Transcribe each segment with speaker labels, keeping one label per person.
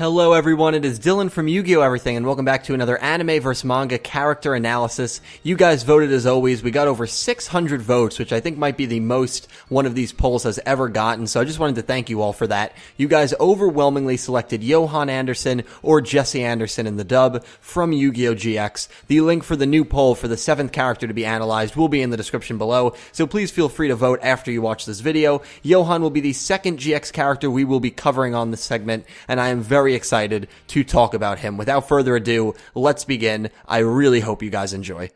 Speaker 1: Hello everyone, it is Dylan from Yu-Gi-Oh! Everything, and welcome back to another anime vs. manga character analysis. You guys voted as always. We got over 600 votes, which I think might be the most one of these polls has ever gotten, so I just wanted to thank you all for that. You guys overwhelmingly selected Johan Anderson or Jesse Anderson in the dub from Yugioh GX. The link for the new poll for the 7th character to be analyzed will be in the description below, so please feel free to vote after you watch this video. Johan will be the 2nd GX character we will be covering on this segment, and I am very excited to talk about him. Without further ado, let's begin. I really hope you guys enjoy.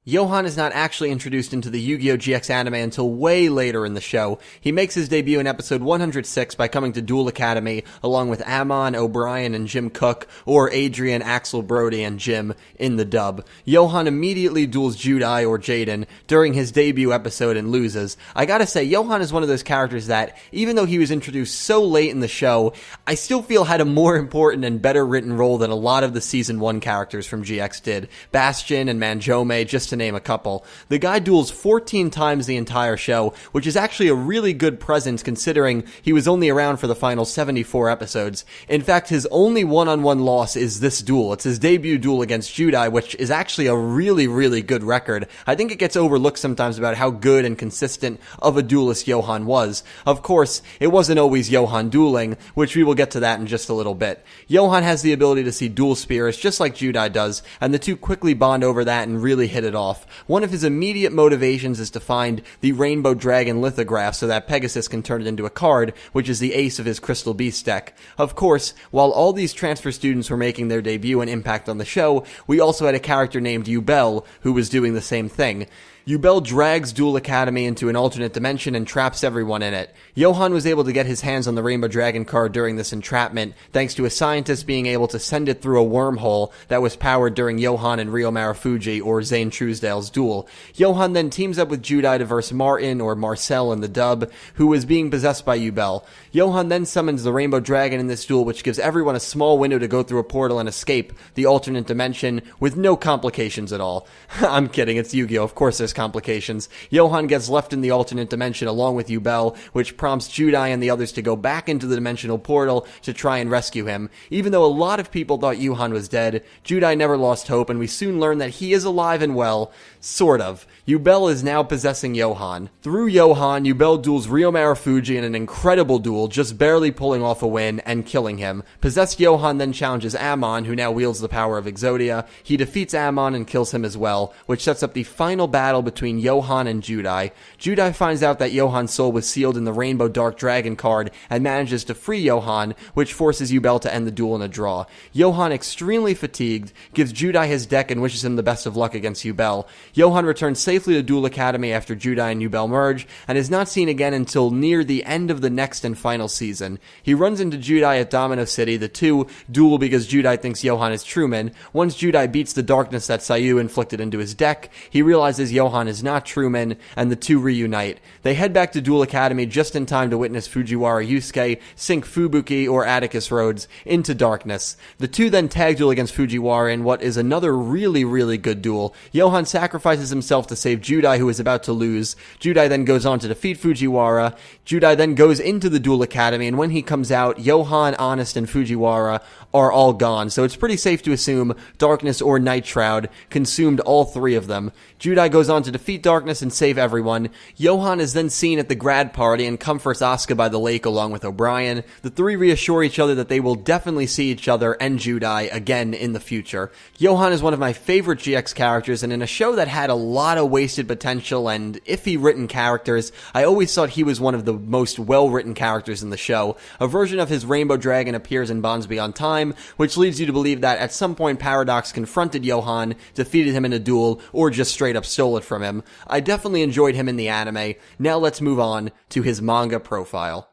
Speaker 1: Johan is not actually introduced into the Yu-Gi-Oh! GX anime until way later in the show. He makes his debut in episode 106 by coming to Duel Academy along with Amon, O'Brien, and Jim Cook, or Adrian, Axel Brody, and Jim in the dub. Johan immediately duels Judai or Jaden during his debut episode and loses. I gotta say, Johan is one of those characters that, even though he was introduced so late in the show, I still feel had a more important and better written role than a lot of the season 1 characters from GX did. Bastion and Manjome, just to name a couple. The guy duels 14 times the entire show, which is actually a really good presence considering he was only around for the final 74 episodes. In fact, his only one-on-one loss is this duel. It's his debut duel against Judai, which is actually a really good record. I think it gets overlooked sometimes about how good and consistent of a duelist Johan was. Of course, it wasn't always Johan dueling, which we will get to that in just a little bit. Johan has the ability to see dual spears, just like Judai does, and the two quickly bond over that and really hit it off. One of his immediate motivations is to find the Rainbow Dragon lithograph so that Pegasus can turn it into a card, which is the ace of his Crystal Beast deck. Of course, while all these transfer students were making their debut and impact on the show, we also had a character named Yubel who was doing the same thing. Yubel drags Duel Academy into an alternate dimension and traps everyone in it. Johan was able to get his hands on the Rainbow Dragon card during this entrapment, thanks to a scientist being able to send it through a wormhole that was powered during Johan and Ryo Marufuji or Zane Truesdale's duel. Johan then teams up with Judai to verse Martin or Marcel in the dub, who was being possessed by Yubel. Johan then summons the Rainbow Dragon in this duel, which gives everyone a small window to go through a portal and escape the alternate dimension with no complications at all. I'm kidding, it's Yu-Gi-Oh! Of course there's complications. Johan gets left in the alternate dimension along with Yubel, which prompts Judai and the others to go back into the dimensional portal to try and rescue him. Even though a lot of people thought Johan was dead, Judai never lost hope, and we soon learn that he is alive and well. Sort of. Yubel is now possessing Johan. Through Johan, Yubel duels Ryo Marufuji in an incredible duel, just barely pulling off a win and killing him. Possessed Johan then challenges Amon, who now wields the power of Exodia. He defeats Amon and kills him as well, which sets up the final battle between Johan and Judai. Judai finds out that Johan's soul was sealed in the Rainbow Dark Dragon card and manages to free Johan, which forces Yubel to end the duel in a draw. Johan, extremely fatigued, gives Judai his deck and wishes him the best of luck against Yubel. Johan returns safely to Duel Academy after Judai and Yubel merge, and is not seen again until near the end of the next and final season. He runs into Judai at Domino City. The two duel because Judai thinks Johan is Truman. Once Judai beats the darkness that Sayu inflicted into his deck, he realizes Johan is not Truman, and the two reunite. They head back to Duel Academy just in time to witness Fujiwara Yusuke sink Fubuki or Atticus Rhodes into darkness. The two then tag duel against Fujiwara in what is another really good duel. Johan sacrifices himself to save Judai, who is about to lose. Judai then goes on to defeat Fujiwara. Judai then goes into the Duel Academy, and when he comes out, Johan, Honest, and Fujiwara are all gone, so it's pretty safe to assume Darkness or Night Shroud consumed all three of them. Judai goes on to defeat Darkness and save everyone. Johan is then seen at the grad party and comforts Asuka by the lake along with O'Brien. The three reassure each other that they will definitely see each other and Judai again in the future. Johan is one of my favorite GX characters, and in a show that had a lot of wasted potential and iffy written characters, I always thought he was one of the most well-written characters in the show. A version of his Rainbow Dragon appears in Bonds Beyond Time, which leads you to believe that at some point Paradox confronted Johan, defeated him in a duel, or just straight up stole it from him. I definitely enjoyed him in the anime. Now let's move on to his manga profile.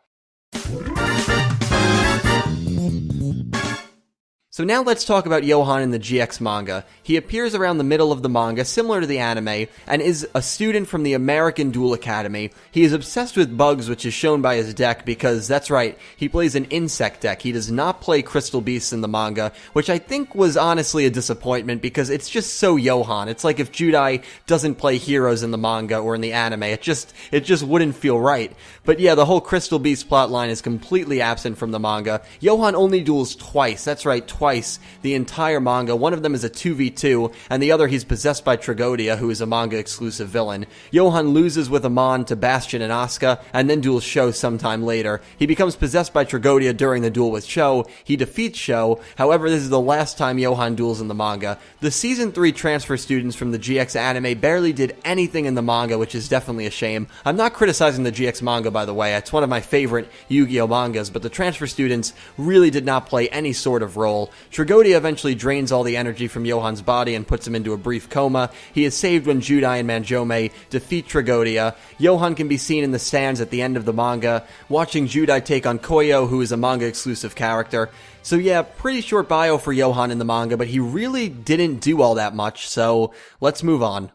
Speaker 1: So now let's talk about Johan in the GX manga. He appears around the middle of the manga, similar to the anime, and is a student from the American Duel Academy. He is obsessed with bugs, which is shown by his deck because, that's right, he plays an insect deck. He does not play Crystal Beasts in the manga, which I think was honestly a disappointment because it's just so Johan. It's like if Judai doesn't play heroes in the manga or in the anime, it just wouldn't feel right. But yeah, the whole Crystal Beast plotline is completely absent from the manga. Johan only duels twice, that's right, twice, the entire manga. One of them is a 2v2, and the other he's possessed by Tragodia, who is a manga-exclusive villain. Johan loses with Amon to Bastion and Asuka, and then duels Sho sometime later. He becomes possessed by Tragodia during the duel with Sho. He defeats Sho. However, this is the last time Johan duels in the manga. The Season 3 transfer students from the GX anime barely did anything in the manga, which is definitely a shame. I'm not criticizing the GX manga, by the way. It's one of my favorite Yu-Gi-Oh mangas, but the transfer students really did not play any sort of role. Tragodia eventually drains all the energy from Johan's body and puts him into a brief coma. He is saved when Judai and Manjome defeat Tragodia. Johan can be seen in the stands at the end of the manga, watching Judai take on Koyo, who is a manga-exclusive character. So yeah, pretty short bio for Johan in the manga, but he really didn't do all that much, so let's move on.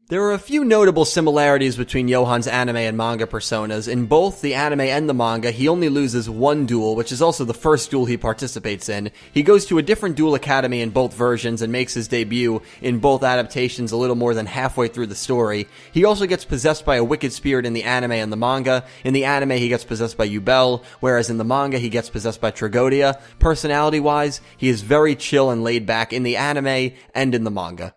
Speaker 1: There are a few notable similarities between Johan's anime and manga personas. In both the anime and the manga, he only loses one duel, which is also the first duel he participates in. He goes to a different duel academy in both versions and makes his debut in both adaptations a little more than halfway through the story. He also gets possessed by a wicked spirit in the anime and the manga. In the anime, he gets possessed by Yubel, whereas in the manga, he gets possessed by Tragodia. Personality-wise, he is very chill and laid back in the anime and in the manga.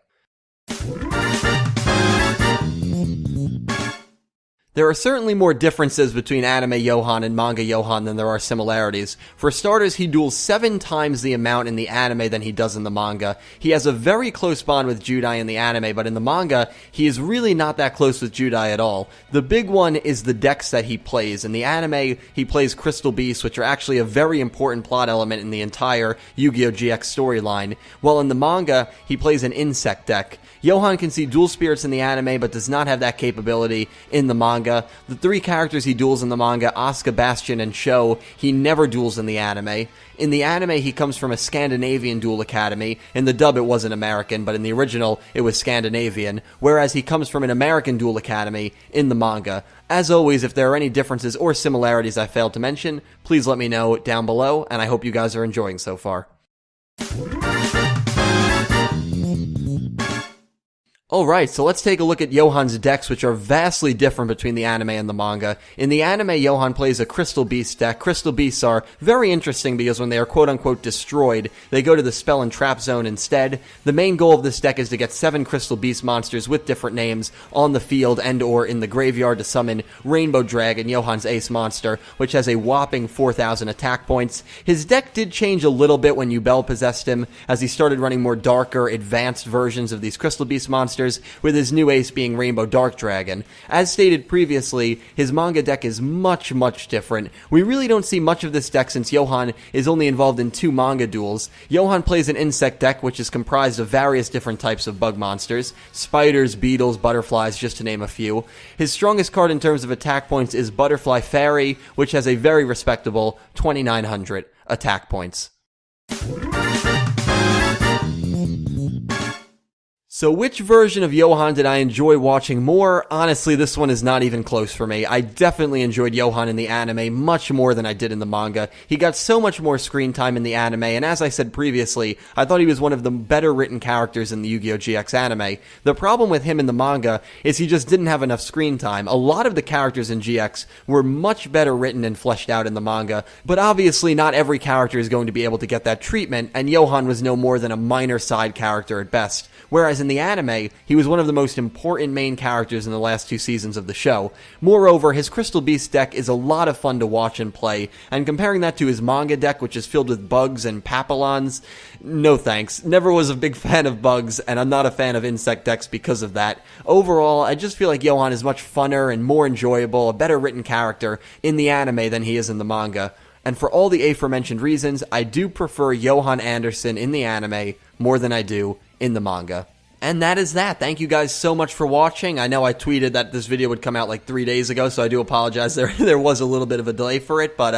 Speaker 1: There are certainly more differences between anime Johan and manga Johan than there are similarities. For starters, he duels 7 times the amount in the anime than he does in the manga. He has a very close bond with Judai in the anime, but in the manga, he is really not that close with Judai at all. The big one is the decks that he plays. In the anime, he plays Crystal Beasts, which are actually a very important plot element in the entire Yu-Gi-Oh! GX storyline, while in the manga, he plays an insect deck. Johan can see dual spirits in the anime, but does not have that capability in the manga. The 3 characters he duels in the manga, Asuka, Bastion, and Sho, he never duels in the anime. In the anime, he comes from a Scandinavian duel academy. In the dub, it wasn't American, but in the original, it was Scandinavian, whereas he comes from an American duel academy in the manga. As always, if there are any differences or similarities I failed to mention, please let me know down below, and I hope you guys are enjoying so far. Alright, so let's take a look at Johan's decks, which are vastly different between the anime and the manga. In the anime, Johan plays a Crystal Beast deck. Crystal Beasts are very interesting because when they are quote-unquote destroyed, they go to the Spell and Trap Zone instead. The main goal of this deck is to get 7 Crystal Beast monsters with different names on the field and or in the graveyard to summon Rainbow Dragon, Johan's ace monster, which has a whopping 4,000 attack points. His deck did change a little bit when Yubel possessed him, as he started running more darker, advanced versions of these Crystal Beast monsters, with his new ace being Rainbow Dark Dragon. As stated previously, his manga deck is much different. We really don't see much of this deck since Johan is only involved in 2 manga duels. Johan plays an insect deck which is comprised of various different types of bug monsters, spiders, beetles, butterflies, just to name a few. His strongest card in terms of attack points is Butterfly Fairy, which has a very respectable 2,900 attack points. So which version of Johan did I enjoy watching more? Honestly, this one is not even close for me. I definitely enjoyed Johan in the anime much more than I did in the manga. He got so much more screen time in the anime, and as I said previously, I thought he was one of the better written characters in the Yu-Gi-Oh! GX anime. The problem with him in the manga is he just didn't have enough screen time. A lot of the characters in GX were much better written and fleshed out in the manga, but obviously not every character is going to be able to get that treatment, and Johan was no more than a minor side character at best. Whereas in the anime, he was one of the most important main characters in the last 2 seasons of the show. Moreover, his Crystal Beast deck is a lot of fun to watch and play, and comparing that to his manga deck, which is filled with bugs and papillons, no thanks. Never was a big fan of bugs, and I'm not a fan of insect decks because of that. Overall, I just feel like Johan is much funner and more enjoyable, a better written character in the anime than he is in the manga. And for all the aforementioned reasons, I do prefer Johan Anderson in the anime more than I do in the manga. And that is that. Thank you guys so much for watching. I know I tweeted that this video would come out like 3 days ago, so I do apologize. There was a little bit of a delay for it, but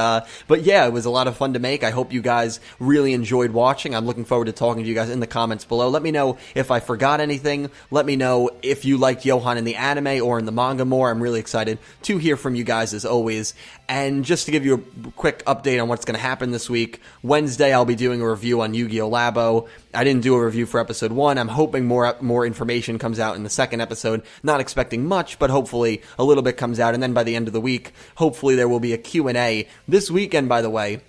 Speaker 1: yeah, it was a lot of fun to make. I hope you guys really enjoyed watching. I'm looking forward to talking to you guys in the comments below. Let me know if I forgot anything. Let me know if you liked Johan in the anime or in the manga more. I'm really excited to hear from you guys as always. And just to give you a quick update on what's going to happen this week, Wednesday I'll be doing a review on Yu-Gi-Oh! Labo. I didn't do a review for episode 1. I'm hoping more information comes out in the second episode. Not expecting much, but hopefully a little bit comes out. And then by the end of the week, hopefully there will be a Q&A. This weekend, by the way,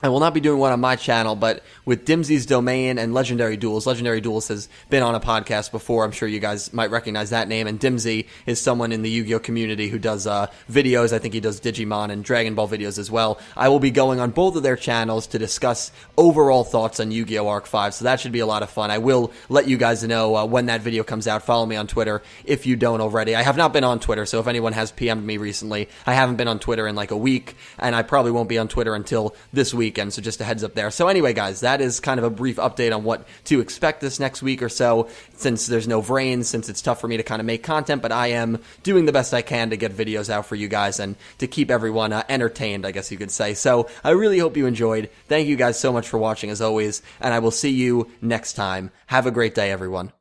Speaker 1: I will not be doing one on my channel, but with Dimsy's Domain and Legendary Duels. Legendary Duels has been on a podcast before. I'm sure you guys might recognize that name. And Dimsy is someone in the Yu-Gi-Oh! Community who does videos. I think he does Digimon and Dragon Ball videos as well. I will be going on both of their channels to discuss overall thoughts on Yu-Gi-Oh! Arc 5, so that should be a lot of fun. I will let you guys know when that video comes out. Follow me on Twitter if you don't already. I have not been on Twitter, so if anyone has PM'd me recently, I haven't been on Twitter in like a week, and I probably won't be on Twitter until this weekend, so just a heads up there. So anyway, guys, that is kind of a brief update on what to expect this next week or so, since there's no brains, since it's tough for me to kind of make content, but I am doing the best I can to get videos out for you guys and to keep everyone entertained, I guess you could say. So I really hope you enjoyed. Thank you guys so much for watching as always, and I will see you next time. Have a great day, everyone.